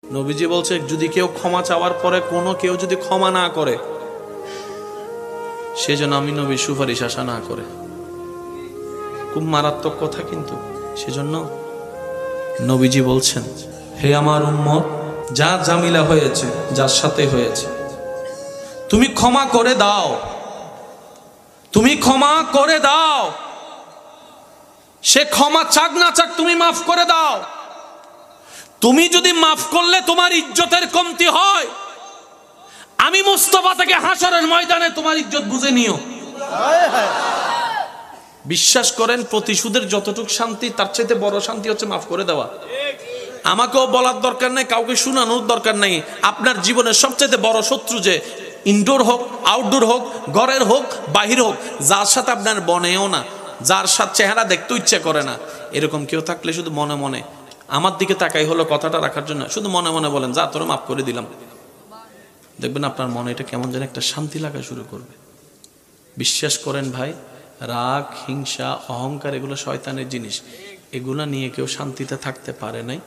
নবীজি বলছে যদি কেউ ক্ষমা চাওয়ার পরে কোনো কেউ যদি ক্ষমা না করে সেজন্য আমি নবীর সুপারিশ আশা না করে। খুব মারাত্মক কথা, কিন্তু সেজন্য নবীজি বলছেন, হে আমার উম্মত, যা জামিলা হয়েছে, যার সাথে হয়েছে, তুমি ক্ষমা করে দাও, তুমি ক্ষমা করে দাও। সে ক্ষমা চাক না চাক তুমি মাফ করে দাও। তুমি যদি মাফ করলে তোমার ইজ্জতের কমতি হয়, আমি মুস্তাফা থেকে হাসরের ময়দানে তোমার ইজ্জত বুঝে নিও। বিশ্বাস করেন, প্রতিশোধের যতটুক শান্তি তার চাইতে বড় শান্তি হচ্ছে মাফ করে দেওয়া। আমাকেও বলার দরকার নাই, কাউকে শোনানোর দরকার নাই। আপনার জীবনের সবচেয়ে বড় শত্রু যে ইনডোর হোক, আউটডোর হোক, ঘরের হোক, বাহির হোক, যার সাথে আপনার বনেও না, যার সাথে চেহারা দেখতে ইচ্ছে করে না, এরকম কেউ থাকলে শুধু মনে মনে আমার দিকে তাকাই হলো কথাটা রাখার জন্য, শুধু মনে মনে বলেন, যা তোরা মাফ করে দিলাম। দেখবেন আপনার মনে এটা কেমন যেন একটা শান্তি লাগা শুরু করবে। বিশ্বাস করেন ভাই, রাগ, হিংসা, অহংকার এগুলো শয়তানের জিনিস। এগুলা নিয়ে কেউ শান্তিতে থাকতে পারে নাই।